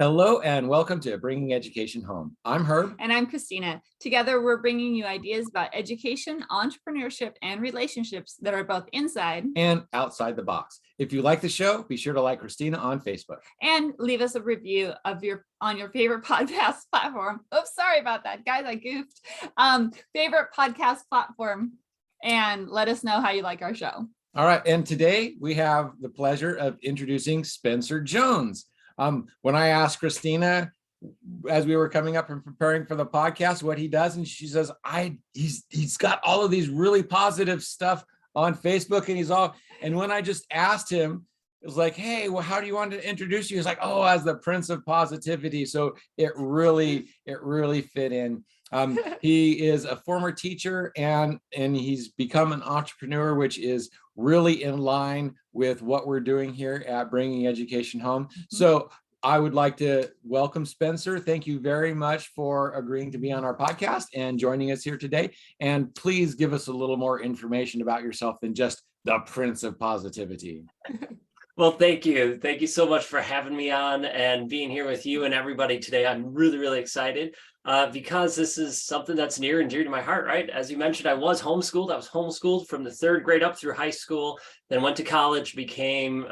Hello and welcome to Bringing Education Home. I'm Herb. And I'm Christina. Together, we're bringing you ideas about education, entrepreneurship, and relationships that are both inside and outside the box. If you like the show, be sure to like Christina on Facebook. And leave us a review of on your favorite podcast platform. Oops, sorry about that, guys, I goofed. Favorite podcast platform, and let us know how you like our show. All right, and today we have the pleasure of introducing Spencer Jones. When I asked Christina as we were coming up and preparing for the podcast what he does, and she says he's got all of these really positive stuff on Facebook, and when I just asked him, it was like, hey, well, how do you want to introduce you? He's like, oh, as the Prince of Positivity. So it really fit in. He is a former teacher and he's become an entrepreneur, which is really in line with what we're doing here at Bringing Education Home. So I would like to welcome Spencer. Thank you very much for agreeing to be on our podcast and joining us here today. And please give us a little more information about yourself than just the Prince of Positivity. Well, thank you. Thank you so much for having me on and being here with you and everybody today. I'm really excited because this is something that's near and dear to my heart, right? As you mentioned, I was homeschooled. I was homeschooled from the third grade up through high school, then went to college, became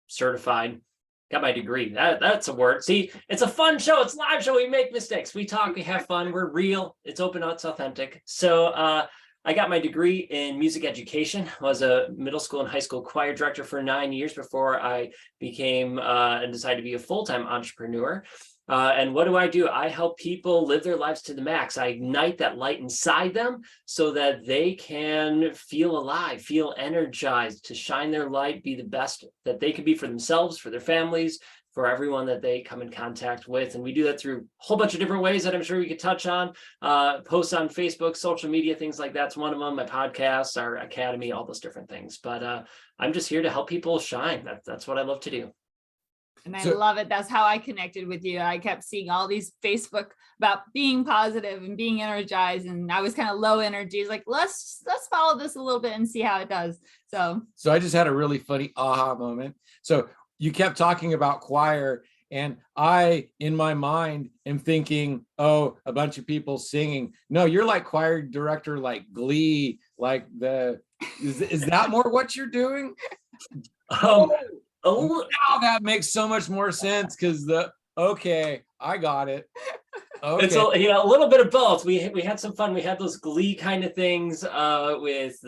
certified, got my degree. That's a word. See, it's a fun show. It's a live show. We make mistakes. We talk, we have fun. We're real. It's open, it's authentic. So I got my degree in music education. I was a middle school and high school choir director for 9 years before I became and decided to be a full-time entrepreneur. And what do? I help people live their lives to the max. I ignite that light inside them so that they can feel alive, feel energized, to shine their light, be the best that they can be for themselves, for their families, for everyone that they come in contact with. And we do that through a whole bunch of different ways that I'm sure we could touch on. Posts on Facebook, social media, things like that's one of them, my podcasts, our academy, all those different things. But I'm just here to help people shine. That's what I love to do. And I love it. That's how I connected with you. I kept seeing all these Facebook about being positive and being energized. And I was kind of low energy. It's like, let's follow this a little bit and see how it does. So I just had a really funny aha moment. So you kept talking about choir, and I, in my mind, am thinking, oh, a bunch of people singing. No, you're like choir director, like Glee, like is that more what you're doing? Oh, now that makes so much more sense because okay, I got it. Okay. It's a little bit of both. We had some fun. We had those Glee kind of things with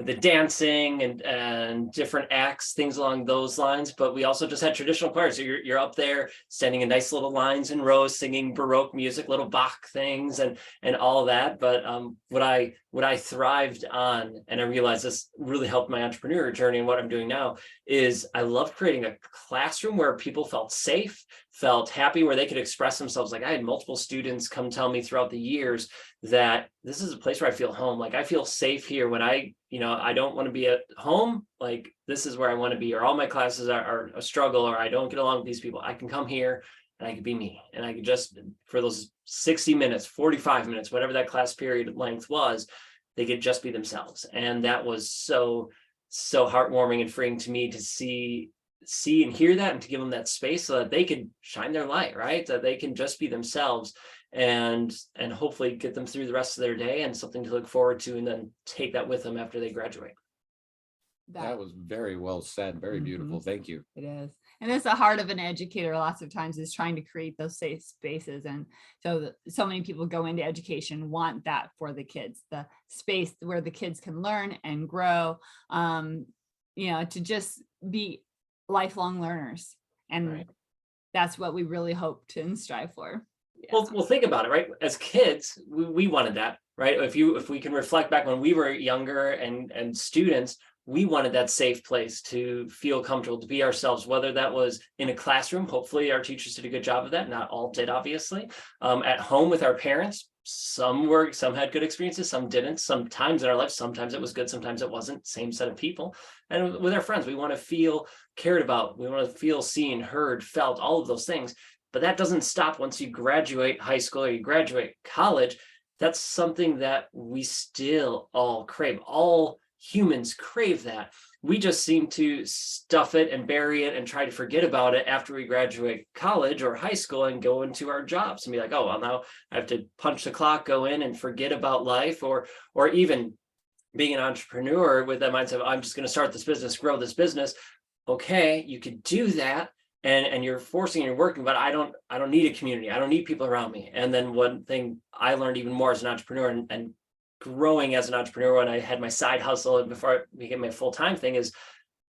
the dancing and different acts, things along those lines. But we also just had traditional choir. So you're up there standing in nice little lines and rows, singing Baroque music, little Bach things and all of that. But what I thrived on, and I realized this really helped my entrepreneur journey and what I'm doing now, is I love creating a classroom where people felt safe, felt happy, where they could express themselves. Like I had multiple students come tell me throughout the years that this is a place where I feel home. Like I feel safe here when I don't want to be at home. Like this is where I want to be, or all my classes are a struggle, or I don't get along with these people. I can come here and I can be me. And I could just, for those 60 minutes, 45 minutes, whatever that class period length was, they could just be themselves. And that was so heartwarming and freeing to me to see and hear that, and to give them that space so that they could shine their light, right? That they can just be themselves and hopefully get them through the rest of their day and something to look forward to, and then take that with them after they graduate. That was very well said. Very beautiful. Thank you. It is. And it's the heart of an educator lots of times, is trying to create those safe spaces. And so many people go into education, want that for the kids, the space where the kids can learn and grow, to just be lifelong learners. And right. That's what we really hope to and strive for. Yeah. Well, think about it, right? As kids, we wanted that, right? If we can reflect back when we were younger and students, we wanted that safe place to feel comfortable, to be ourselves, whether that was in a classroom. Hopefully our teachers did a good job of that. Not all did, obviously. At home with our parents, some had good experiences, some didn't. Sometimes in our life, sometimes it was good, sometimes it wasn't. Same set of people. And with our friends, we want to feel cared about. We want to feel seen, heard, felt, all of those things. But that doesn't stop once you graduate high school or you graduate college. That's something that we still all crave. All humans crave that. we just seem to stuff it and bury it and try to forget about it after we graduate college or high school and go into our jobs and be like, oh, well, now I have to punch the clock, go in and forget about life, or even being an entrepreneur with that mindset of, I'm just going to start this business, grow this business. Okay, you could do that. And you're forcing and you're working, but I don't need a community. I don't need people around me. And then one thing I learned even more as an entrepreneur and growing as an entrepreneur when I had my side hustle and before I became my full-time thing is,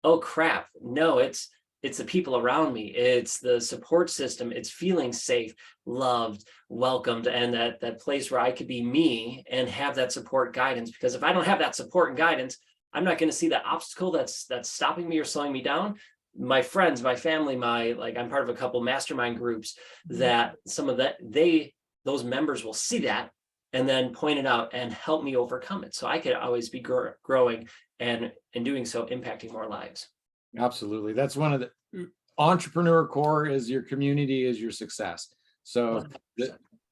oh crap, no, it's the people around me. It's the support system. It's feeling safe, loved, welcomed, and that place where I could be me and have that support guidance. Because if I don't have that support and guidance, I'm not going to see that obstacle that's stopping me or slowing me down. My friends, my family, I'm part of a couple mastermind groups that some of those members will see that and then point it out and help me overcome it. So I could always be growing and in doing so, impacting more lives. Absolutely. That's one of the entrepreneur core is your community is your success. So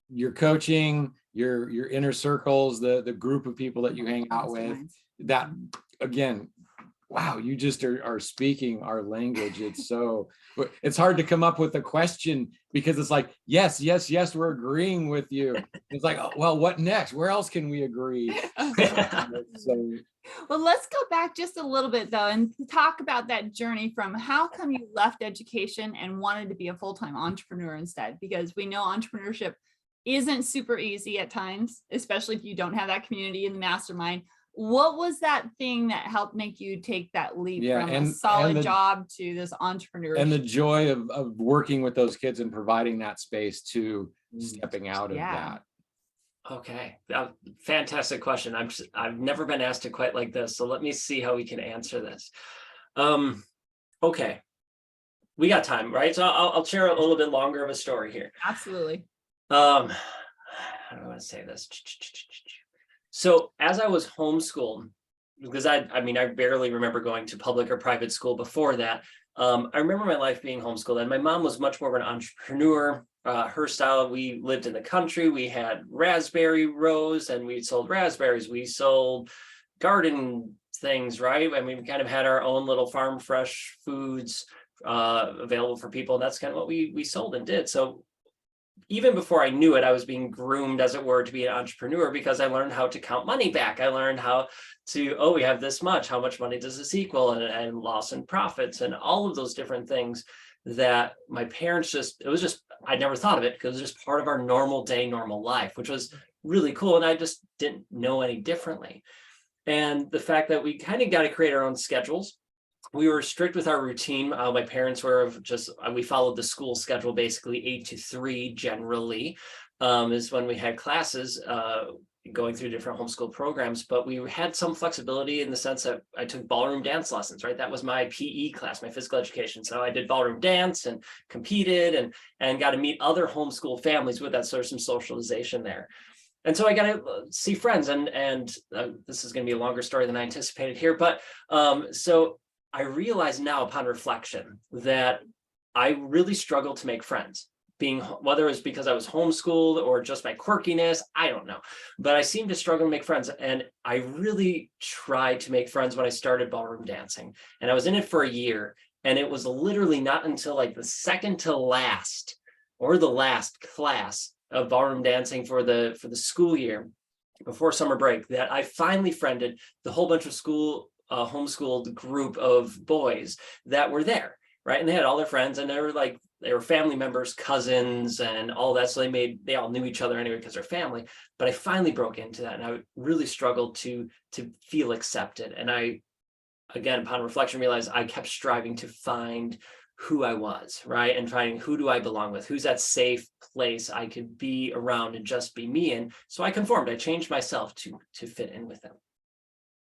your coaching, your inner circles, the group of people that you hang out with, that again, wow, you just are speaking our language. It's hard to come up with a question because it's like, yes, we're agreeing with you. It's like, oh, well, what next? Where else can we agree? So, well, let's go back just a little bit though and talk about that journey from how come you left education and wanted to be a full-time entrepreneur instead, because we know entrepreneurship isn't super easy at times, especially if you don't have that community in the mastermind. What was that thing that helped make you take that leap from a solid job to this entrepreneurship? And the joy of working with those kids and providing that space to stepping out of that. Okay, fantastic question. I've never been asked it quite like this, so let me see how we can answer this. Okay, we got time, right? So I'll share a little bit longer of a story here. Absolutely. How do I want to say this? So as I was homeschooled, because I barely remember going to public or private school before that. I remember my life being homeschooled, and my mom was much more of an entrepreneur. Her style, we lived in the country. We had raspberry rows and we sold raspberries. We sold garden things, right? I mean, we kind of had our own little farm fresh foods available for people. That's kind of what we sold and did. So even before I knew it, I was being groomed, as it were, to be an entrepreneur because I learned how to count money back. I learned how to, we have this much, how much money does this equal, and loss and profits and all of those different things that my parents I never thought of it because it was just part of our normal day, normal life, which was really cool. And I just didn't know any differently. And the fact that we kind of got to create our own schedules. We were strict with our routine. My parents were we followed the school schedule, basically 8 to 3 generally, is when we had classes going through different homeschool programs. But we had some flexibility in the sense that I took ballroom dance lessons, right? That was my PE class, my physical education. So I did ballroom dance and competed and got to meet other homeschool families with that sort of some socialization there. And so I got to see friends and this is going to be a longer story than I anticipated here. But so I realize now upon reflection that I really struggled to make friends, whether it's because I was homeschooled or just my quirkiness, I don't know. But I seemed to struggle to make friends. And I really tried to make friends when I started ballroom dancing. And I was in it for a year. And it was literally not until like the second to last or the last class of ballroom dancing for the school year before summer break that I finally friended the whole bunch of homeschooled group of boys that were there, right? And they had all their friends, and they were family members, cousins, and all that. So they all knew each other anyway because they're family. But I finally broke into that, and I really struggled to feel accepted. And I, again, upon reflection, realized I kept striving to find who I was, right? And finding who do I belong with? Who's that safe place I could be around and just be me in? So I conformed. I changed myself to fit in with them.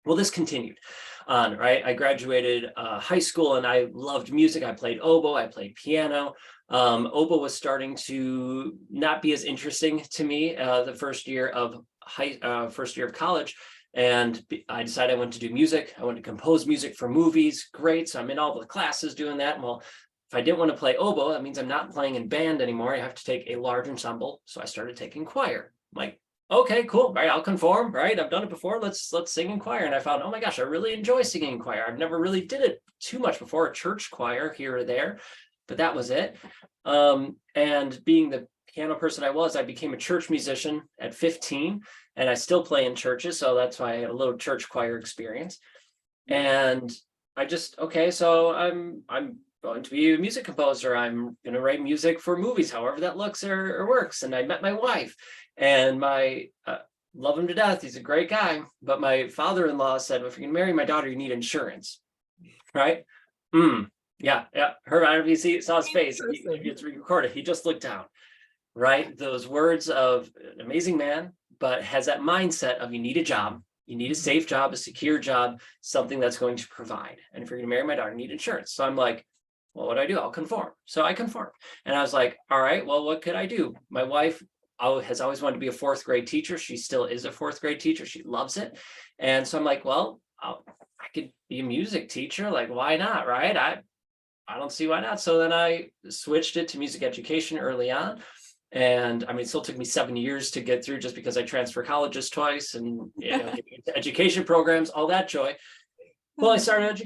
Well, this continued on, right? I graduated high school and I loved music. I played oboe, I played piano. Oboe was starting to not be as interesting to me the first year of college. And I decided I wanted to do music. I wanted to compose music for movies. Great. So I'm in all the classes doing that. Well, if I didn't want to play oboe, that means I'm not playing in band anymore. I have to take a large ensemble. So I started taking choir. I'm like, okay, cool, right? I'll conform, right? I've done it before. Let's sing in choir. And I found, oh my gosh, I really enjoy singing in choir. I've never really did it too much before, a church choir here or there, but that was it. And being the piano person I became a church musician at 15, and I still play in churches. So that's why I had a little church choir experience. And I just, okay, so I'm going to be a music composer. I'm going to write music for movies, however that looks or works. And I met my wife, and my love him to death. He's a great guy. But my father-in-law said, well, if you're going to marry my daughter, you need insurance, right? Yeah. Her, I don't know if you saw his face. It's recorded. He just looked down, right? Those words of an amazing man, but has that mindset of you need a job. You need a safe job, a secure job, something that's going to provide. And if you're going to marry my daughter, you need insurance. So I'm like, well, what do I do? I'll conform. So I conformed. And I was like, all right, well, what could I do? My wife has always wanted to be a fourth grade teacher. She still is a fourth grade teacher. She loves it. And so I'm like, well, I could be a music teacher. Like, why not? Right. I don't see why not. So then I switched it to music education early on. And I mean, it still took me 7 years to get through, just because I transferred colleges twice and education programs, all that joy. Well, I started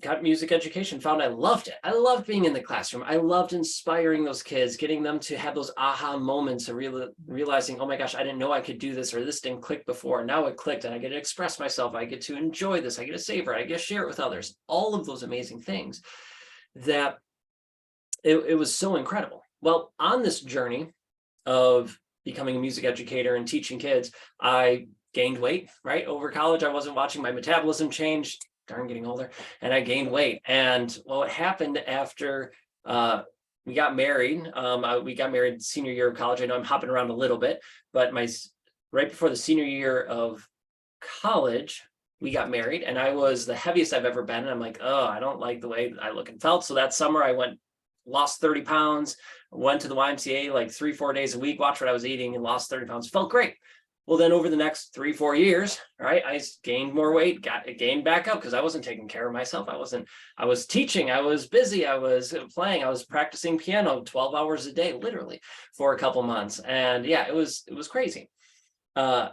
got music education, found I loved it. I loved being in the classroom. I loved inspiring those kids, getting them to have those aha moments of realizing, oh my gosh, I didn't know I could do this, or this didn't click before. Now it clicked, and I get to express myself. I get to enjoy this. I get to savor it. I get to share it with others. All of those amazing things that it was so incredible. Well, on this journey of becoming a music educator and teaching kids, I gained weight, right? Over college, I wasn't watching my metabolism change, darn, getting older, and I gained weight. And what happened after we got married, we got married senior year of college. I know I'm hopping around a little bit, but right before the senior year of college, we got married, and I was the heaviest I've ever been. And I'm like, oh, I don't like the way I look and felt. So that summer I lost 30 pounds, went to the YMCA like 3-4 days a week, watched what I was eating, and lost 30 pounds. Felt great. Well, then over the next 3-4 years, right, I gained more weight, gained back up, because I wasn't taking care of myself. I was teaching, I was busy, I was playing, I was practicing piano 12 hours a day, literally, for a couple months. And yeah, it was crazy. And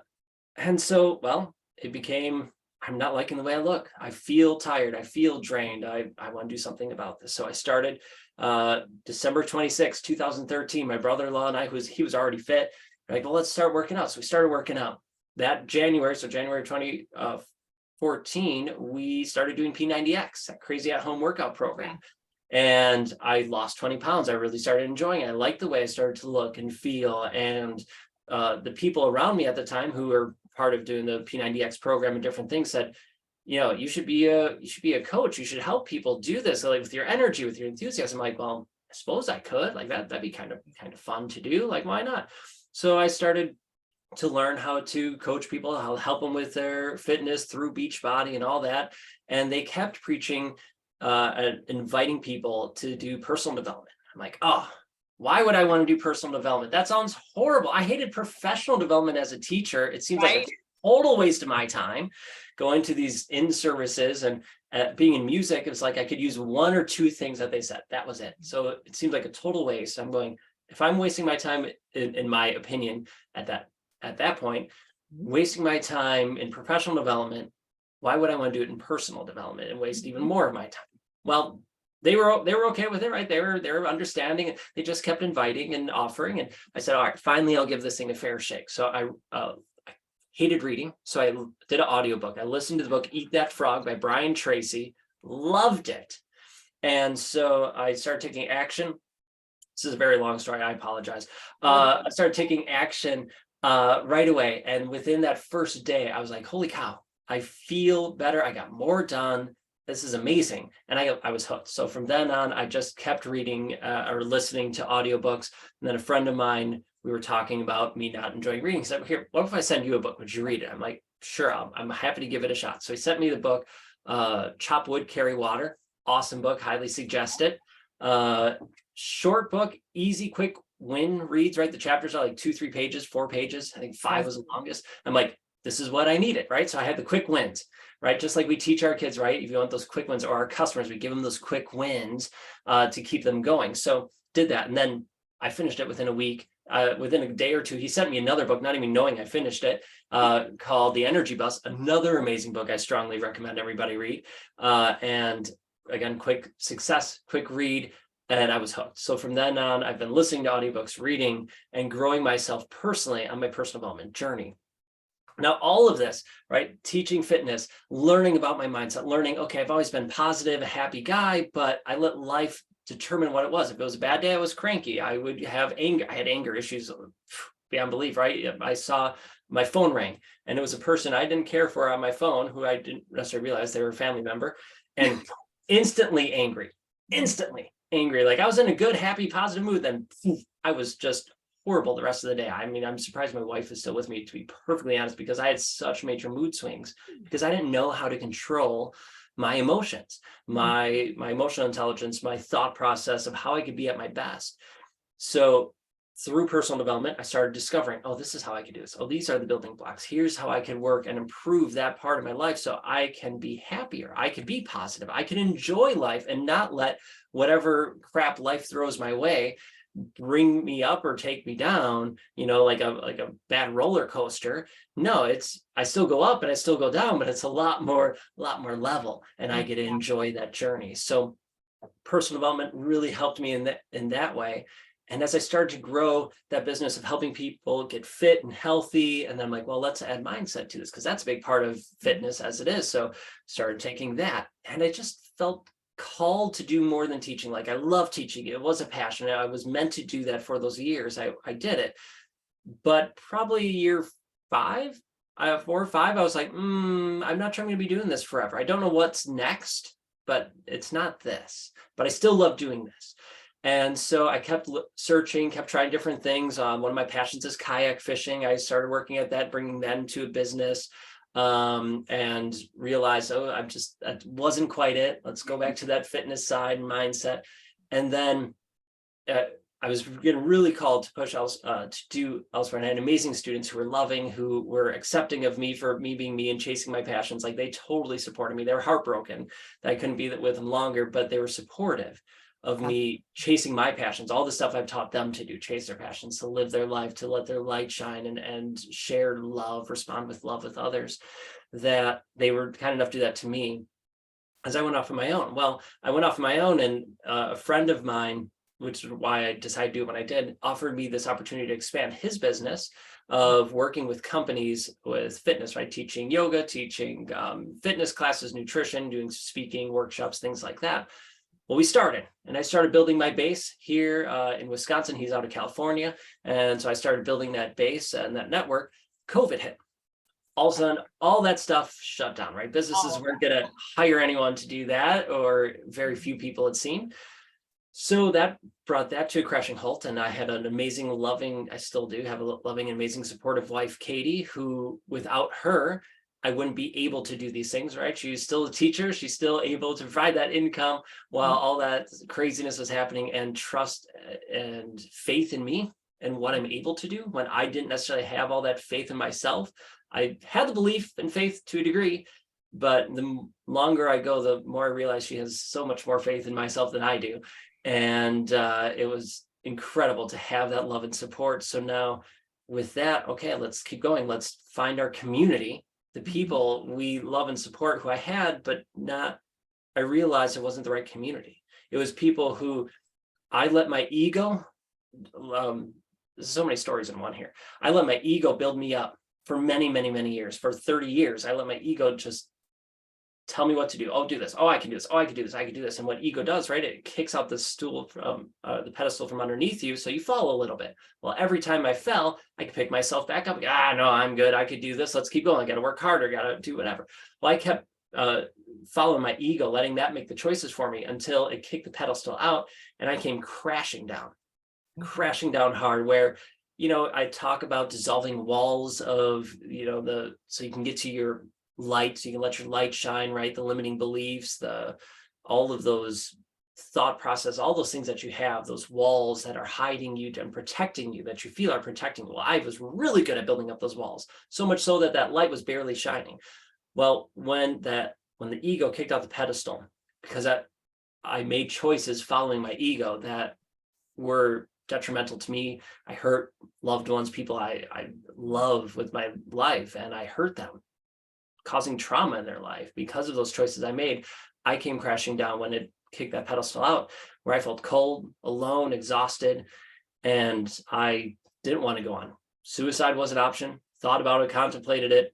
so, well, it became, I'm not liking the way I look. I feel tired. I feel drained. I want to do something about this. So I started December 26, 2013. My brother-in-law and he was already fit. Like, well, let's start working out. So we started working out that January. So January 2014, we started doing P90X, that crazy at-home workout program. And I lost 20 pounds. I really started enjoying it. I liked the way I started to look and feel. And the people around me at the time who were part of doing the P90X program and different things said, you should be a coach. You should help people do this, like with your energy, with your enthusiasm. I'm like, well, I suppose I could. Like that'd be kind of fun to do. Like, why not? So I started to learn how to coach people, how to help them with their fitness through Beachbody and all that. And they kept preaching and inviting people to do personal development. I'm like, oh, why would I want to do personal development? That sounds horrible. I hated professional development as a teacher. It seems like a total waste of my time going to these in-services, and being in music. It was like I could use 1 or 2 things that they said. That was it. So it seemed like a total waste. I'm going, if I'm wasting my time, in my opinion, at that point, wasting my time in professional development, why would I want to do it in personal development and waste even more of my time? Well, they were okay with it, right? They were understanding. They just kept inviting and offering. And I said, all right, finally, I'll give this thing a fair shake. So I hated reading. So I did an audiobook. I listened to the book, Eat That Frog by Brian Tracy, loved it. And so I started taking action. This is a very long story. I apologize. I started taking action right away. And within that first day, I was like, holy cow, I feel better. I got more done. This is amazing. And I was hooked. So from then on, I just kept reading or listening to audiobooks. And then a friend of mine, we were talking about me not enjoying reading. He said, here, what if I send you a book? Would you read it? I'm like, sure, I'm happy to give it a shot. So he sent me the book, Chop Wood, Carry Water. Awesome book, highly suggest it. Short book, easy, quick win reads, right? The chapters are like 2-3 pages, 4 pages. I think 5 was the longest. I'm like, this is what I needed, right? So I had the quick wins, right? Just like we teach our kids, right? If you want those quick wins, or our customers, we give them those quick wins to keep them going. So did that. And then I finished it within a week. within a day or two, he sent me another book, not even knowing I finished it, called The Energy Bus, another amazing book I strongly recommend everybody read. And again, quick success, quick read, and I was hooked. So from then on, I've been listening to audiobooks, reading, and growing myself personally on my personal development journey. Now, all of this, right? Teaching fitness, learning about my mindset, learning, okay, I've always been positive, a happy guy, but I let life determine what it was. If it was a bad day, I was cranky. I would have anger. I had anger issues beyond belief, right? I saw my phone rang and it was a person I didn't care for on my phone who I didn't necessarily realize they were a family member, and instantly angry. Like I was in a good, happy, positive mood. Then I was just horrible the rest of the day. I mean, I'm surprised my wife is still with me, to be perfectly honest, because I had such major mood swings because I didn't know how to control my emotions, my emotional intelligence, my thought process of how I could be at my best. So through personal development, I started discovering, oh, this is how I could do this. Oh, these are the building blocks. Here's how I can work and improve that part of my life so I can be happier. I can be positive. I can enjoy life and not let whatever crap life throws my way bring me up or take me down, like a bad roller coaster. No, I still go up and I still go down, but it's a lot more level, and I get to enjoy that journey. So personal development really helped me in that way. And as I started to grow that business of helping people get fit and healthy, and then I'm like, well, let's add mindset to this because that's a big part of fitness as it is. So started taking that, and I just felt called to do more than teaching. Like I love teaching. It was a passion. I was meant to do that for those years. I did it. But probably year 4 or 5, I was like, I'm not sure I'm going to be doing this forever. I don't know what's next, but it's not this. But I still love doing this. And so I kept searching, kept trying different things. One of my passions is kayak fishing. I started working at that, bringing that into a business. And realized, that wasn't quite it. Let's go back to that fitness side and mindset. And then I was getting really called to push to do elsewhere. And I had amazing students who were loving, who were accepting of me for me being me and chasing my passions. Like they totally supported me. They were heartbroken that I couldn't be with them longer, but they were supportive of me chasing my passions, all the stuff I've taught them to do, chase their passions, to live their life, to let their light shine and share love, respond with love with others, that they were kind enough to do that to me as I went off on my own. Well, I went off on my own, and a friend of mine, which is why I decided to do what I did, offered me this opportunity to expand his business of working with companies with fitness, right? Teaching yoga, teaching fitness classes, nutrition, doing speaking, workshops, things like that. Well, we started, and I started building my base here in Wisconsin. He's out of California. And so I started building that base and that network. COVID hit. All of a sudden, all that stuff shut down, right? Businesses weren't going to hire anyone to do that, or very few people had seen. So that brought that to a crashing halt. And I had an amazing, loving, I still do have a loving, amazing, supportive wife, Katie, who without her, I wouldn't be able to do these things, right? She's still a teacher. She's still able to provide that income while all that craziness was happening, and trust and faith in me and what I'm able to do when I didn't necessarily have all that faith in myself. I had the belief and faith to a degree, but the longer I go, the more I realize she has so much more faith in myself than I do. And it was incredible to have that love and support. So now with that, okay, let's keep going. Let's find our community, the people we love and support, who I had, but I realized it wasn't the right community. It was people who I let my ego, there's so many stories in one here. I let my ego build me up for many, many, many years. For 30 years, I let my ego just tell me what to do. Oh, do this. Oh, I can do this. Oh, I can do this. I can do this. And what ego does, right? It kicks out the stool from the pedestal from underneath you. So you fall a little bit. Well, every time I fell, I could pick myself back up. No, I'm good. I could do this. Let's keep going. I got to work harder. Got to do whatever. Well, I kept following my ego, letting that make the choices for me until it kicked the pedestal out. And I came crashing down hard, where, I talk about dissolving walls of, so you can get to your light, so you can let your light shine, right? The limiting beliefs, all of those thought process, all those things that you have, those walls that are hiding you and protecting you, that you feel are protecting you. Well, I was really good at building up those walls, so much so that light was barely shining. Well, when the ego kicked out the pedestal, because I made choices following my ego that were detrimental to me. I hurt loved ones, people I love with my life, and I hurt them, causing trauma in their life because of those choices I made. I came crashing down when it kicked that pedestal out, where I felt cold, alone, exhausted, and I didn't want to go on. Suicide was an option, thought about it, contemplated it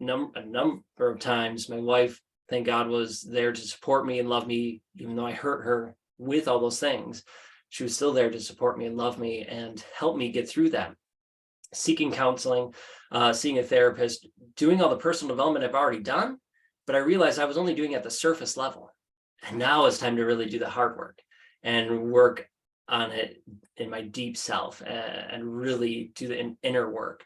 a number of times. My wife, thank God, was there to support me and love me, even though I hurt her with all those things. She was still there to support me and love me and help me get through that. Seeking counseling, seeing a therapist, doing all the personal development I've already done, but I realized I was only doing it at the surface level. And now it's time to really do the hard work and work on it in my deep self, and really do the inner work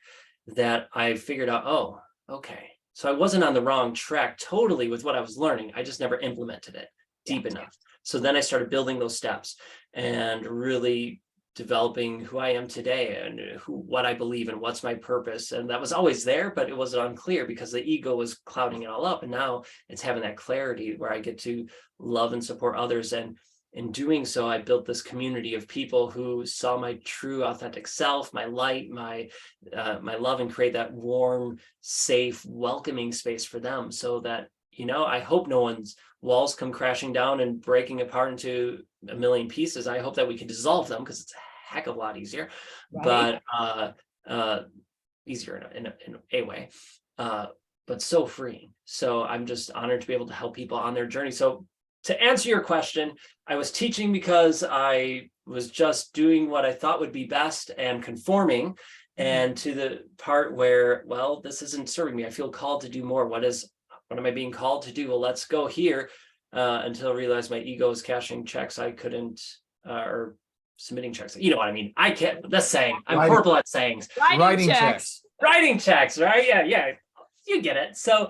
that I figured out, oh, okay. So I wasn't on the wrong track totally with what I was learning. I just never implemented it deep enough. So then I started building those steps and really developing who I am today and what I believe and what's my purpose. And that was always there, but it was unclear because the ego was clouding it all up. And now it's having that clarity where I get to love and support others. And in doing so, I built this community of people who saw my true, authentic self, my light, my love, and create that warm, safe, welcoming space for them, so that, I hope no one's walls come crashing down and breaking apart into a million pieces. I hope that we can dissolve them, because it's a heck of a lot easier, Right. but easier in a way, but so freeing. So I'm just honored to be able to help people on their journey. So to answer your question, I was teaching because I was just doing what I thought would be best and conforming, and to the part where, well, this isn't serving me. I feel called to do more. What am I being called to do? Well, let's go here, until I realized my ego was cashing checks I couldn't, or submitting checks. You know what I mean? I can't, that's saying, I'm horrible at sayings. Writing checks. Writing checks, right? Yeah. You get it. So,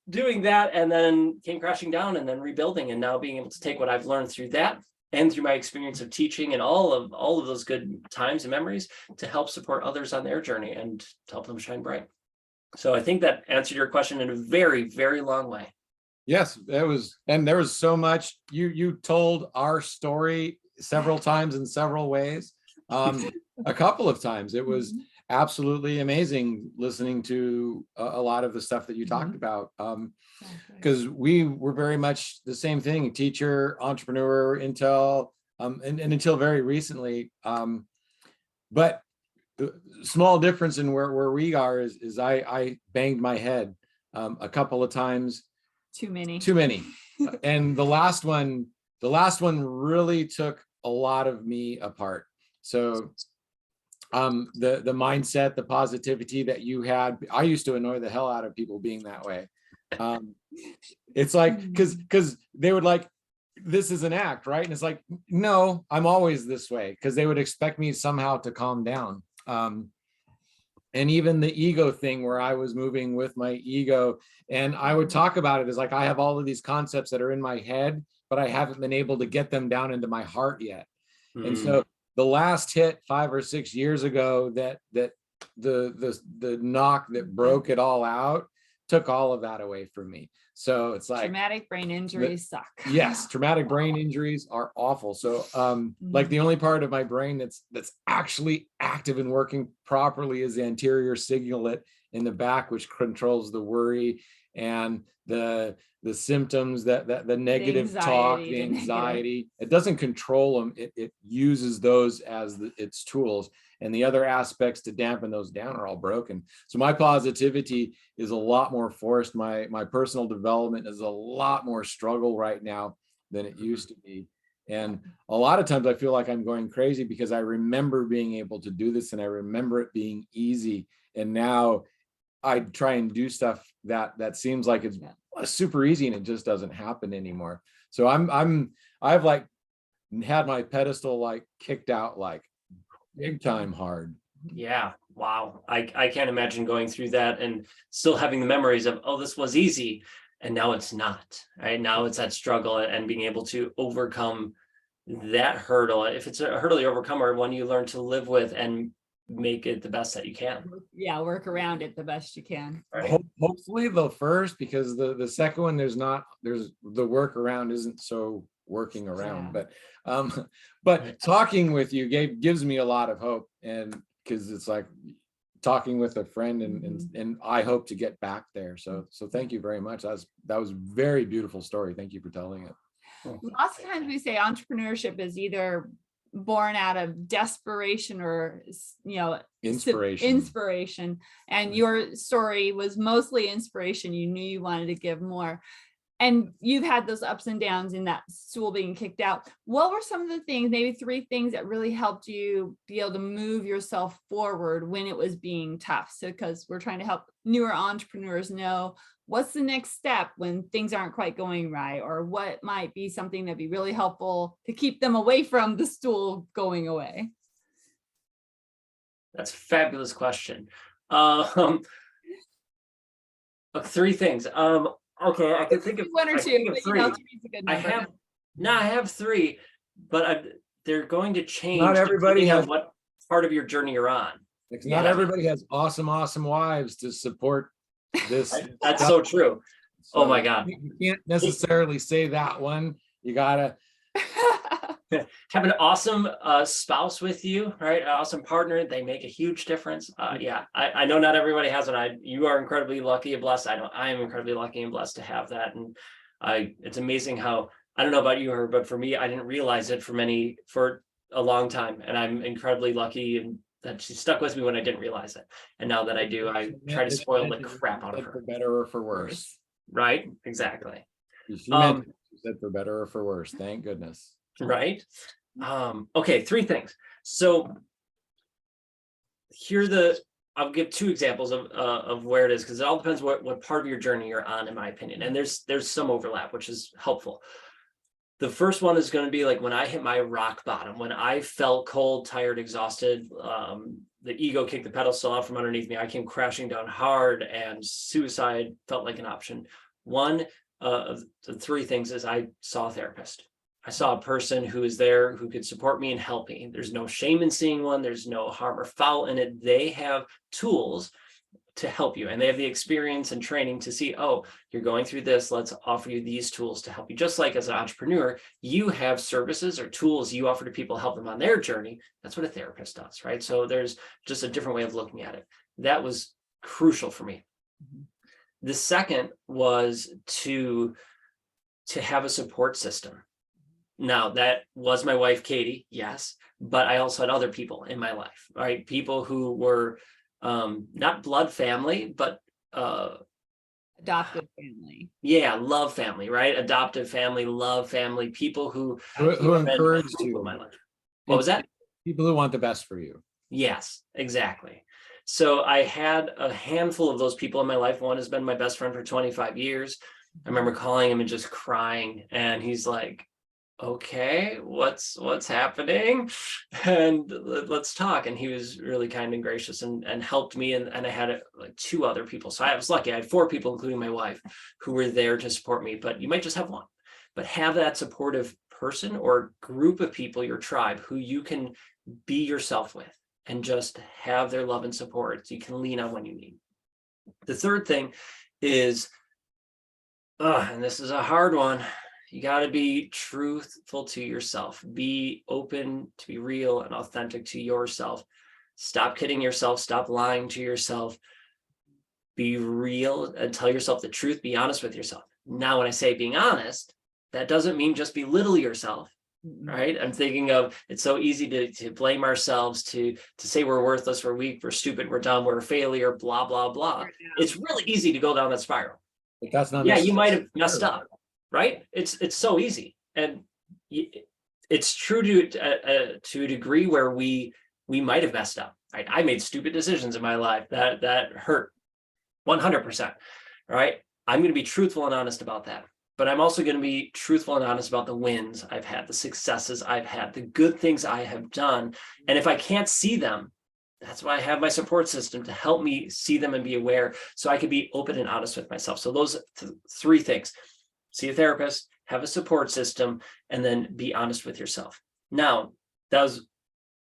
doing that, and then came crashing down, and then rebuilding, and now being able to take what I've learned through that and through my experience of teaching and all of those good times and memories to help support others on their journey and to help them shine bright. So I think that answered your question in a very, very long way. Yes, it was, and there was so much. You told our story several times in several ways. A couple of times. It was absolutely amazing listening to a lot of the stuff that you talked about, because we were very much the same thing: teacher, entrepreneur, and until very recently. But the small difference in where we are is I banged my head a couple of times. Too many. And the last one really took a lot of me apart. So the mindset, the positivity that you had, I used to annoy the hell out of people being that way. It's like, because they would like, this is an act, right? And it's like, no, I'm always this way, because they would expect me somehow to calm down. And even the ego thing, where I was moving with my ego, and I would talk about it as like, I have all of these concepts that are in my head, but I haven't been able to get them down into my heart yet. And so the last hit 5 or 6 years ago, that the knock that broke it all out took all of that away from me. So it's like, traumatic brain injuries suck. Yes, traumatic brain injuries are awful. So like the only part of my brain that's actually active and working properly is the anterior cingulate in the back, which controls the worry and the symptoms, that the negative talk, the anxiety. It doesn't control them. It uses those as its tools. And the other aspects to dampen those down are all broken. So my positivity is a lot more forced. My personal development is a lot more struggle right now than it used to be. And a lot of times I feel like I'm going crazy, because I remember being able to do this and I remember it being easy. And now I try and do stuff that seems like it's super easy, and it just doesn't happen anymore. So I've like had my pedestal like kicked out like big time hard. Yeah. Wow. I can't imagine going through that and still having the memories of, oh, this was easy. And now it's not, right? Now it's that struggle and being able to overcome that hurdle. If it's a hurdle you overcome, or one you learn to live with and make it the best that you can. Yeah, work around it the best you can. Right. Hopefully the first, because the second one, there's the workaround isn't so working around. Yeah. But talking with you gives me a lot of hope, and because it's like talking with a friend, and I hope to get back there. So thank you very much. That was very beautiful story. Thank you for telling it. Lots of times we say entrepreneurship is either born out of desperation or, inspiration. And your story was mostly inspiration. You knew you wanted to give more. And you've had those ups and downs in that stool being kicked out. What were some of the things, maybe 3 things that really helped you be able to move yourself forward when it was being tough? So, because we're trying to help newer entrepreneurs know what's the next step when things aren't quite going right, or what might be something that'd be really helpful to keep them away from the stool going away. That's a fabulous question. 3 things. Okay, I can think of 1 or 2, but 3. 3 is a good number. I have 3, but they're going to change. Not everybody depending on has what part of your journey you're on. Not everybody has awesome wives to support this. That's so true. Oh my God. You can't necessarily say that one. You gotta have an awesome spouse with you, right? An awesome partner. They make a huge difference. Yeah, I know not everybody has it. You are incredibly lucky and blessed. I am incredibly lucky and blessed to have that. And it's amazing how, I don't know about you, but for me, I didn't realize it for a long time. And I'm incredibly lucky and that she stuck with me when I didn't realize it. And now that I do, I try to spoil the crap out of her. For better or for worse. Right? Exactly. She said for better or for worse. Thank goodness. Right. Okay, 3 things. So I'll give 2 examples of where it is, because it all depends what part of your journey you're on, in my opinion. And there's some overlap, which is helpful. The first one is going to be like when I hit my rock bottom, when I felt cold, tired, exhausted, the ego kicked the pedestal out from underneath me. I came crashing down hard and suicide felt like an option. One of the 3 things is I saw a therapist. I saw a person who is there who could support me and help me. There's no shame in seeing one. There's no harm or foul in it. They have tools to help you, and they have the experience and training to see, oh, you're going through this. Let's offer you these tools to help you. Just like as an entrepreneur, you have services or tools you offer to people to help them on their journey. That's what a therapist does, right? So there's just a different way of looking at it. That was crucial for me. The second was to have a support system. Now, that was my wife, Katie, yes, but I also had other people in my life, right? People who were not blood family, but adoptive family. Yeah, love family, right? Adoptive family, love family, people who encouraged you in my life. What was that? People who want the best for you. Yes, exactly. So I had a handful of those people in my life. One has been my best friend for 25 years. I remember calling him and just crying, and he's like, okay, what's happening? And let's talk. And he was really kind and gracious and helped me. And I had like 2 other people. So I was lucky. I had 4 people, including my wife, who were there to support me. But you might just have 1. But have that supportive person or group of people, your tribe, who you can be yourself with and just have their love and support so you can lean on when you need. The third thing is, and this is a hard one, you got to be truthful to yourself. Be open to be real and authentic to yourself. Stop kidding yourself. Stop lying to yourself. Be real and tell yourself the truth. Be honest with yourself. Now, when I say being honest, that doesn't mean just belittle yourself, right? I'm thinking of, it's so easy to blame ourselves, to say we're worthless, we're weak, we're stupid, we're dumb, we're a failure, blah, blah, blah. It's really easy to go down that spiral. But that's not. Yeah, you might have messed up. Right? It's so easy, and it's true to a degree where we might have messed up. Right? I made stupid decisions in my life that hurt 100%. Right? I'm going to be truthful and honest about that, but I'm also going to be truthful and honest about the wins I've had, the successes I've had, the good things I have done. And if I can't see them, that's why I have my support system to help me see them and be aware, so I can be open and honest with myself. So those 3 things. See a therapist, have a support system, and then be honest with yourself. Now, that was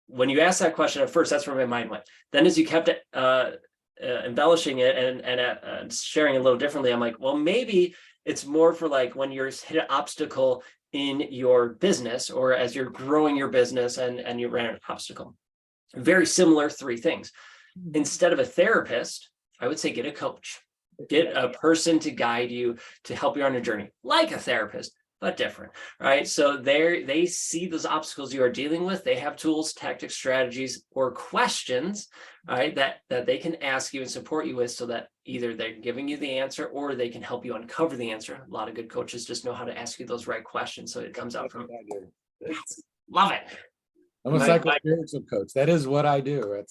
when you asked that question at first, that's where my mind went. Then as you kept embellishing it and sharing a little differently, I'm like, well, maybe it's more for like when you're hit an obstacle in your business or as you're growing your business and you ran an obstacle. Very similar three things. Instead of a therapist, I would say get a coach. Get a person to guide you, to help you on a journey, like a therapist, but different, right? So they see those obstacles you are dealing with. They have tools, tactics, strategies, or questions, right, that they can ask you and support you with, so that either they're giving you the answer or they can help you uncover the answer. A lot of good coaches just know how to ask you those right questions, so it comes out from. Love it. I'm a psycho-spiritual coach. That is what I do.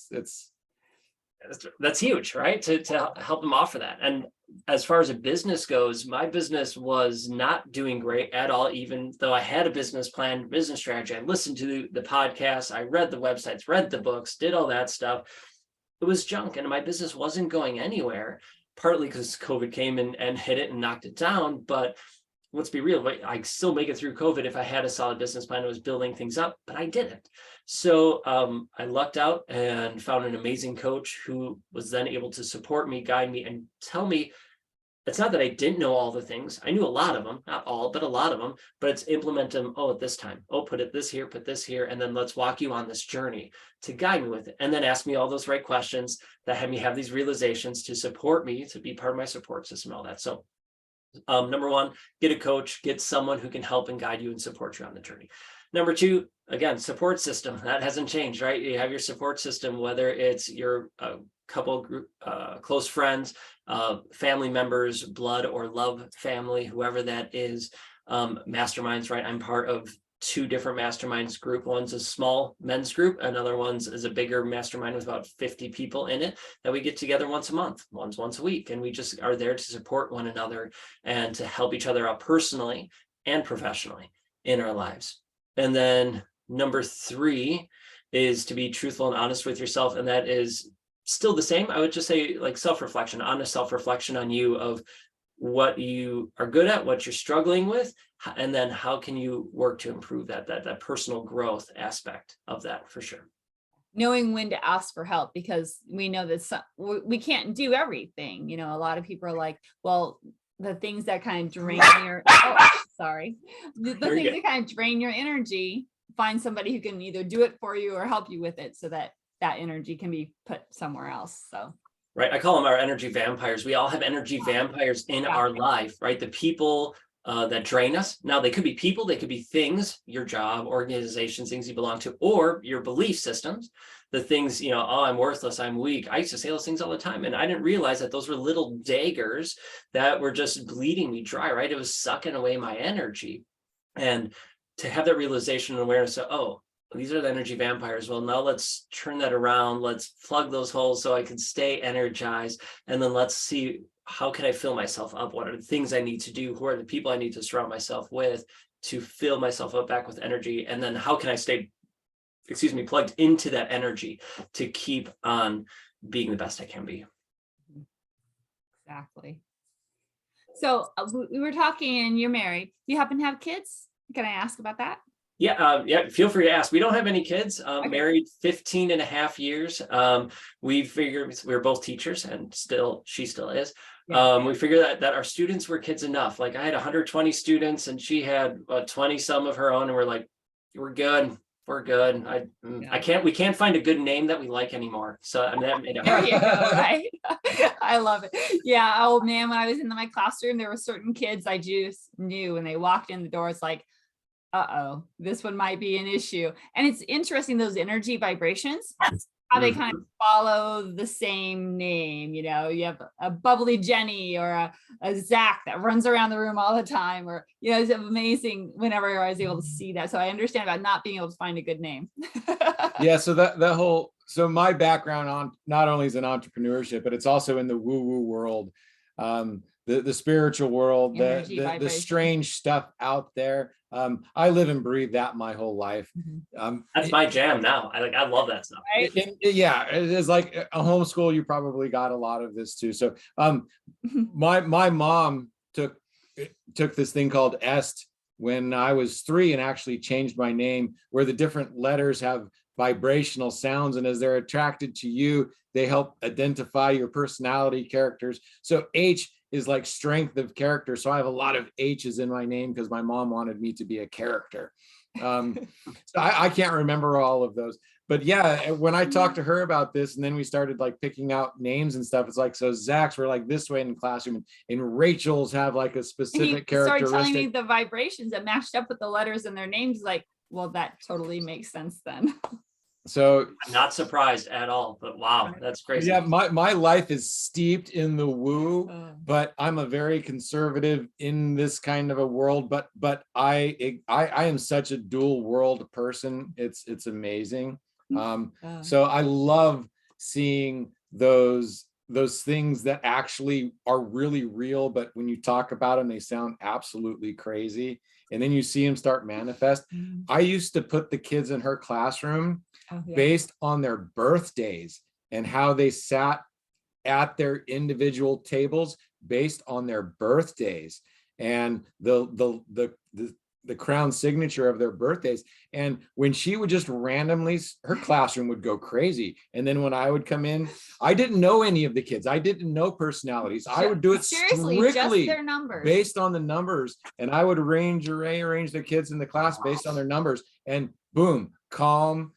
That's huge, right? To help them offer that. And as far as a business goes, my business was not doing great at all, even though I had a business plan, business strategy. I listened to the podcast, I read the websites, read the books, did all that stuff. It was junk, and my business wasn't going anywhere, partly because COVID came and hit it and knocked it down. But let's be real, I still make it through COVID if I had a solid business plan and was building things up, but I didn't. So I lucked out and found an amazing coach who was then able to support me, guide me, and tell me, it's not that I didn't know all the things. I knew a lot of them, not all, but a lot of them, but it's implement them. Oh, at this time, oh, put it this here, put this here, and then let's walk you on this journey to guide me with it. And then ask me all those right questions that had me have these realizations to support me, to be part of my support system, all that. So number one, get a coach, get someone who can help and guide you and support you on the journey. Number two, again, support system. That hasn't changed, right? You have your support system, whether it's your couple group, close friends, family members, blood or love family, whoever that is, masterminds, right? I'm part of two different masterminds group. One's a small men's group. Another one's is a bigger mastermind with about 50 people in it that we get together once a month, once a week. And we just are there to support one another and to help each other out personally and professionally in our lives. And then number three is to be truthful and honest with yourself. And that is still the same. I would just say like self-reflection, honest self-reflection on you of what you are good at, what you're struggling with, and then how can you work to improve that personal growth aspect of that, for sure. Knowing when to ask for help, because we know that we can't do everything. You know, a lot of people are like, well, the things that kind of drain your, the things that kind of drain your energy, find somebody who can either do it for you or help you with it, so that energy can be put somewhere else. So. Right. I call them our energy vampires. We all have energy vampires in our life, right? The people that drain us. Now, they could be people, they could be things, your job, organizations, things you belong to, or your belief systems, the things, you know, oh, I'm worthless, I'm weak. I used to say those things all the time. And I didn't realize that those were little daggers that were just bleeding me dry, right? It was sucking away my energy. And to have that realization and awareness of, oh, these are the energy vampires. Well, now let's turn that around. Let's plug those holes so I can stay energized. And then let's see, how can I fill myself up? What are the things I need to do? Who are the people I need to surround myself with to fill myself up back with energy? And then how can I stay, plugged into that energy to keep on being the best I can be? Exactly. So we were talking, and you're married. Do you happen to have kids? Can I ask about that? Yeah, feel free to ask. We don't have any kids. Okay. Married 15 and a half years. We figured, we were both teachers, and she still is. Yeah. We figured that our students were kids enough. Like I had 120 students and she had 20 some of her own, and we're like, we're good. We can't find a good name that we like anymore. So I mean, that made it hard. There you go, right? I love it. Yeah. Oh man, when I was in my classroom, there were certain kids I just knew when they walked in the door, it's like, uh-oh, this one might be an issue. And it's interesting, those energy vibrations, how they kind of follow the same name. You know, you have a bubbly Jenny or a Zach that runs around the room all the time, or, you know, it's amazing whenever I was able to see that. So I understand about not being able to find a good name. Yeah. So so my background on not only is in entrepreneurship, but it's also in the woo-woo world, the spiritual world, the strange stuff out there. I live and breathe that my whole life. That's my jam now. I love that stuff. Right? Yeah, it is like a homeschool. You probably got a lot of this too. So my mom took this thing called EST when I was 3 and actually changed my name, where the different letters have vibrational sounds, and as they're attracted to you, they help identify your personality characters. So H is like strength of character. So I have a lot of H's in my name because my mom wanted me to be a character. So I can't remember all of those. But yeah, when I talked to her about this, and then we started like picking out names and stuff, it's like, so Zach's were like this way in the classroom, and Rachel's have like a specific He started telling me characteristic. the vibrations that matched up with the letters in their names. Like, well, that totally makes sense then. So I'm not surprised at all, but wow, that's crazy. yeah, my life is steeped in the woo, Oh. but I'm a very conservative in this kind of a world. But I am such a dual world person. It's amazing. So I love seeing those things that actually are really real, but when you talk about them, they sound absolutely crazy. And then you see them start manifest. I used to put the kids in her classroom based on their birthdays and how they sat at their individual tables based on their birthdays and the crown signature of their birthdays. And when she would just randomly, her classroom would go crazy. And then when I would come in, I didn't know any of the kids. I didn't know personalities. I would do it Seriously, strictly just their numbers. based on the numbers. And I would arrange the kids in the class based on their numbers, and boom, calm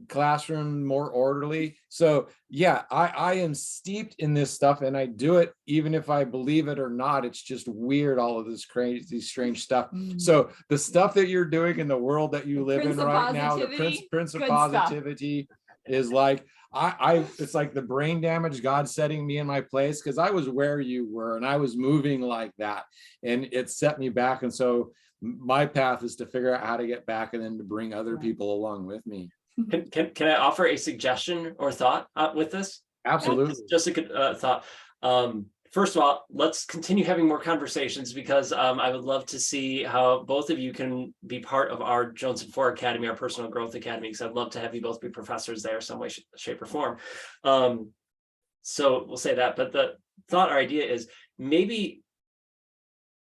classroom, more orderly. So yeah, I am steeped in this stuff, and I do it even if I believe it or not. It's just weird, all of this crazy strange stuff. So the stuff that you're doing in the world that you live in right now, the Prince of Positivity is like, it's like the brain damage, God setting me in my place, because I was where you were and I was moving like that, and it set me back. And so my path is to figure out how to get back, and then to bring other people along with me. Can I offer a suggestion or thought with this? Absolutely. Just a good thought. First of all, let's continue having more conversations, because I would love to see how both of you can be part of our Jones and Four Academy, our personal growth academy, because I'd love to have you both be professors there some way, shape, or form. So we'll say that. But the thought or idea is maybe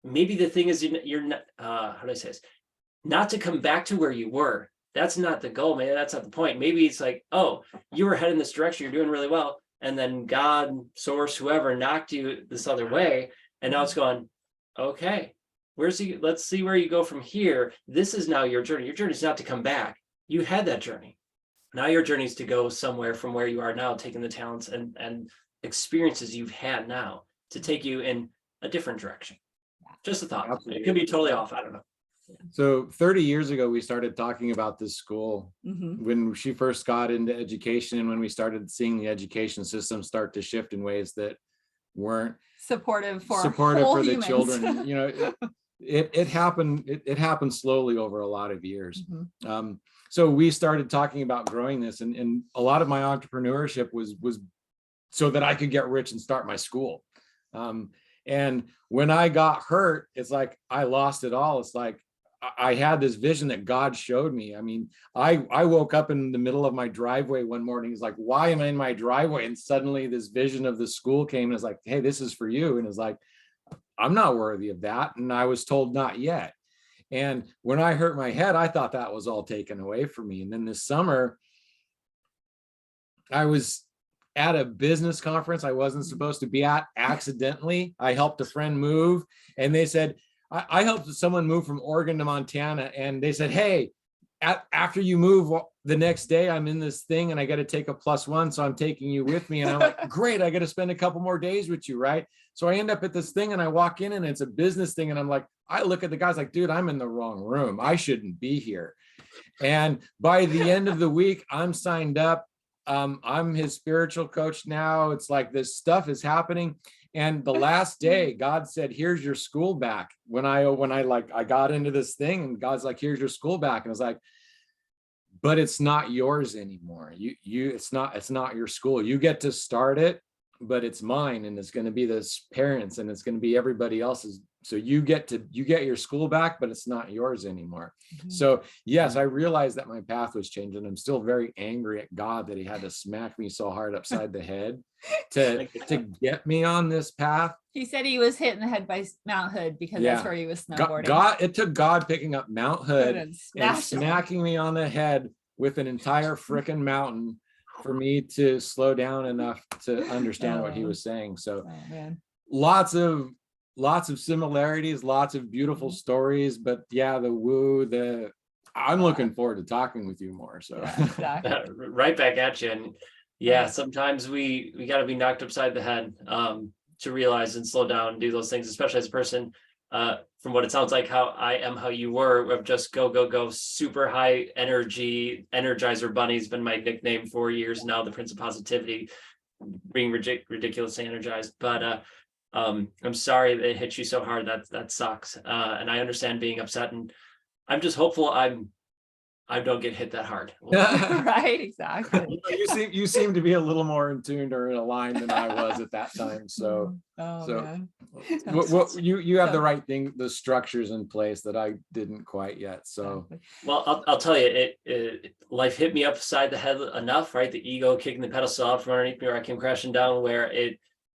the thing is you're not, how do I say this? Not to come back to where you were. That's not the goal, man. That's not the point. Maybe it's like, oh, you were heading this direction, you're doing really well, and then God, source, whoever knocked you this other way, and now it's going, okay, let's see where you go from here. This is now your journey. Your journey is not to come back. You had that journey. Now your journey is to go somewhere from where you are now, taking the talents and experiences you've had now to take you in a different direction. Just a thought. Absolutely. It could be totally off. I don't know. So 30 years ago, we started talking about this school when she first got into education, and when we started seeing the education system start to shift in ways that weren't supportive for the humans. children. You know, it happened. It happened slowly over a lot of years. So we started talking about growing this, and a lot of my entrepreneurship was so that I could get rich and start my school. And when I got hurt, it's like I lost it all. It's like I had this vision that God showed me. I mean, I woke up in the middle of my driveway one morning. It's like, why am I in my driveway? And suddenly this vision of the school came, and it's like, hey, this is for you. And it's like, I'm not worthy of that. And I was told not yet. And when I hurt my head, I thought that was all taken away from me. And then this summer, I was at a business conference I wasn't supposed to be at accidentally. I helped a friend move, and they said, I helped someone move from Oregon to Montana, and they said, hey, after you move the next day, I'm in this thing and I got to take a +1. So I'm taking you with me. And I'm like, great, I got to spend a couple more days with you, right? So I end up at this thing, and I walk in, and it's a business thing. And I'm like, I look at the guys like, dude, I'm in the wrong room. I shouldn't be here. And by the end of the week, I'm signed up. I'm his spiritual coach now. It's like this stuff is happening. And the last day, God said, here's your school back. When I got into this thing, and God's like, here's your school back. And I was like, but it's not yours anymore. It's not your school. You get to start it, but it's mine, and it's going to be the parents, and it's going to be everybody else's. So you get your school back, but it's not yours anymore. So yes, I realized that my path was changing. I'm still very angry at God that he had to smack me so hard upside the head to get me on this path. He said he was hit in the head by Mount Hood because that's where he was snowboarding. It took God picking up Mount Hood and smacking me on the head with an entire freaking mountain for me to slow down enough to understand what he was saying. So lots of lots of similarities, lots of beautiful stories, but yeah, the woo, I'm looking forward to talking with you more. So Yeah, exactly. Right back at you. And yeah, sometimes we got to be knocked upside the head to realize and slow down and do those things, especially as a person. From what it sounds like, how I am, how you were, of just go, go, go, super high energy, Energizer Bunny has been my nickname for years now, the Prince of Positivity, being ridiculously energized. But I'm sorry that it hit you so hard. That sucks. And I understand being upset, and I'm just hopeful I don't get hit that hard. Right, exactly. you seem to be a little more in tune or in a line than I was at that time. So Man. you have the right thing, the structures in place that I didn't quite yet. So well, I'll tell you, life hit me upside the head enough, right? The ego kicking the pedestal out from underneath me, where I came crashing down, where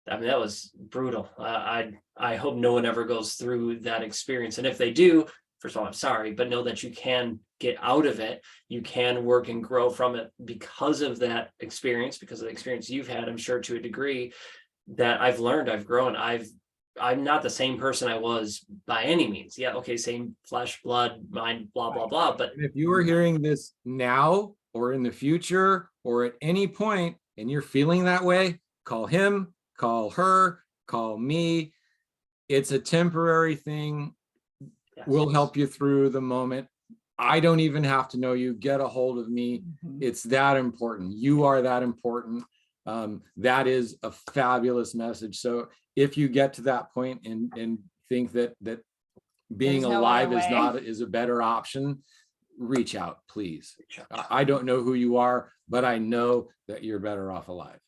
that was brutal. I hope no one ever goes through that experience. And if they do, first of all, I'm sorry, but know that you can get out of it. You can work and grow from it because of that experience, because of the experience you've had, I'm sure, to a degree, that I've learned, I've grown. I'm not the same person I was by any means. Yeah, okay, same flesh, blood, mind, blah, blah, blah. But if you are hearing this now or in the future or at any point and you're feeling that way, call him, call her, call me. It's a temporary thing. yes. We'll help you through the moment. I don't even have to know you. Get a hold of me. It's that important. You are that important. That is a fabulous message. So if you get to that point and think that being alive is a better option, reach out, please. I don't know who you are, but I know that you're better off alive.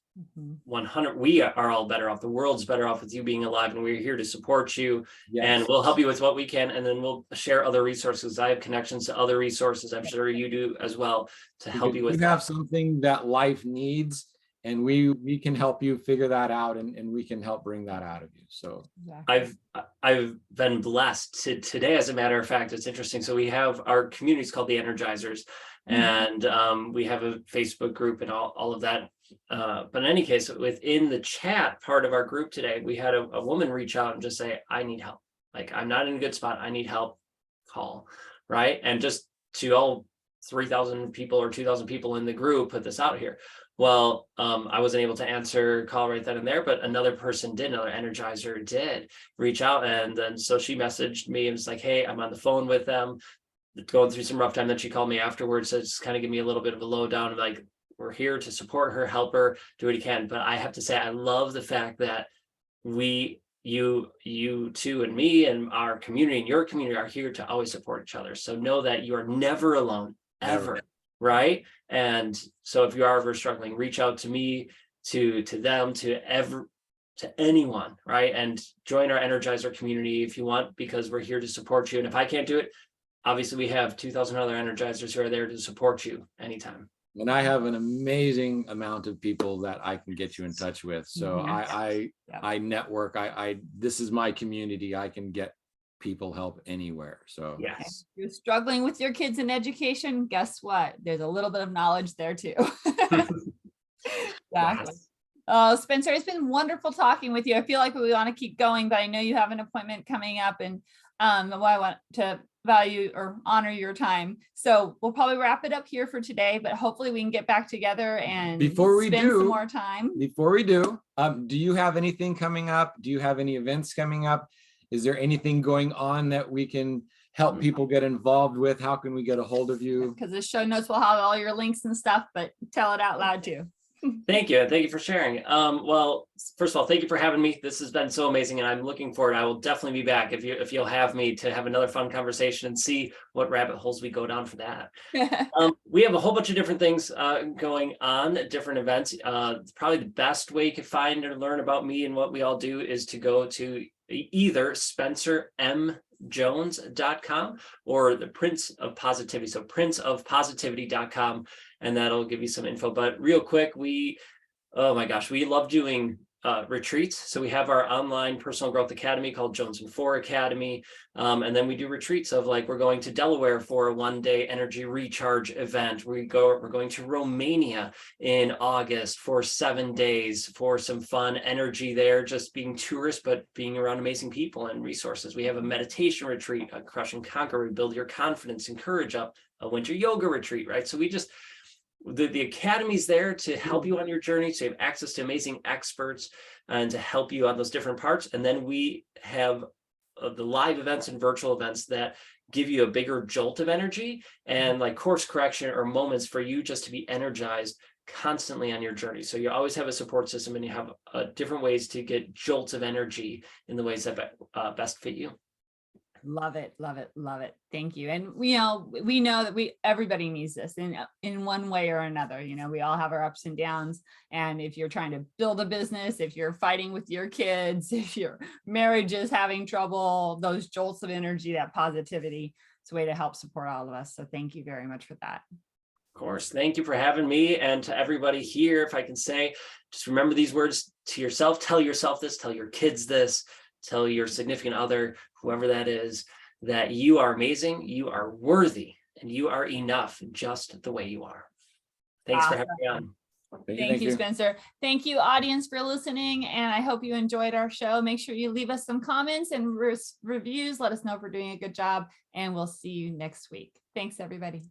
100. We are all better off. The world's better off with you being alive, and we're here to support you. Yes. And we'll help you with what we can, and then we'll share other resources. I have connections to other resources. I'm sure you do as well, to help you with that. You have something that life needs, and we can help you figure that out, and we can help bring that out of you. So I've been blessed today, as a matter of fact. It's interesting. So we have our communities called the Energizers, and we have a Facebook group and all of that. But in any case, within the chat part of our group today, we had a woman reach out and just say, I need help. Like, I'm not in a good spot. I need help. Call. Right. And just to all 3,000 people or 2,000 people in the group put this out here. Well, I wasn't able to answer call right then and there, but another person did, another Energizer did reach out. And then so she messaged me and was like, hey, I'm on the phone with them, going through some rough time. Then she called me afterwards to just kind of give me a little bit of a lowdown of like, we're here to support her, help her, do what you can. But I have to say, I love the fact that you two and me and our community and your community are here to always support each other. So know that you are never alone, ever. Right. And so if you are ever struggling, reach out to me, to them, to anyone, right? And join our Energizer community if you want, because we're here to support you. And if I can't do it, obviously we have 2,000 other Energizers who are there to support you anytime. And I have an amazing amount of people that I can get you in touch with. So I network. This is my community. I can get people help anywhere. So yes, if you're struggling with your kids in education, guess what? There's a little bit of knowledge there too. Exactly. Yes. Oh, Spencer, it's been wonderful talking with you. I feel like we want to keep going, but I know you have an appointment coming up, and I want to value or honor your time. So we'll probably wrap it up here for today, but hopefully we can get back together and spend some more time. Before we do you have anything coming up? Do you have any events coming up? Is there anything going on that we can help people get involved with? How can we get a hold of you? Because the show notes will have all your links and stuff, but tell it out loud too. Thank you. Thank you for sharing. Well, first of all, thank you for having me. This has been so amazing, and I'm looking forward. I will definitely be back if you'll have me to have another fun conversation and see what rabbit holes we go down for that. We have a whole bunch of different things going on at different events. Probably the best way you can find or learn about me and what we all do is to go to either SpencerMJones.com or the Prince of Positivity. So princeofpositivity.com, and that'll give you some info. But real quick, oh my gosh, we love doing retreats. So we have our online personal growth academy called Jones and Four Academy. And then we do retreats of like, we're going to Delaware for a 1-day energy recharge event. We're going to Romania in August for 7 days for some fun energy there, just being tourists, but being around amazing people and resources. We have a meditation retreat, a Crush and Conquer, we build your confidence and courage up, a winter yoga retreat, right? So we just, the academy's there to help you on your journey, so you have access to amazing experts and to help you on those different parts. And then we have the live events and virtual events that give you a bigger jolt of energy and like course correction or moments for you just to be energized constantly on your journey. So you always have a support system, and you have different ways to get jolts of energy in the ways that best fit you. Love it, love it, love it. Thank you. And we know that everybody needs this in one way or another. You know, we all have our ups and downs. And if you're trying to build a business, if you're fighting with your kids, if your marriage is having trouble, those jolts of energy, that positivity, it's a way to help support all of us. So thank you very much for that. Of course. Thank you for having me. And to everybody here, if I can say, just remember these words to yourself, tell yourself this, tell your kids this, tell your significant other, whoever that is, that you are amazing, you are worthy, and you are enough just the way you are. Thanks for having me on. Thank you, Spencer. Thank you, audience, for listening. And I hope you enjoyed our show. Make sure you leave us some comments and reviews. Let us know if we're doing a good job. And we'll see you next week. Thanks, everybody.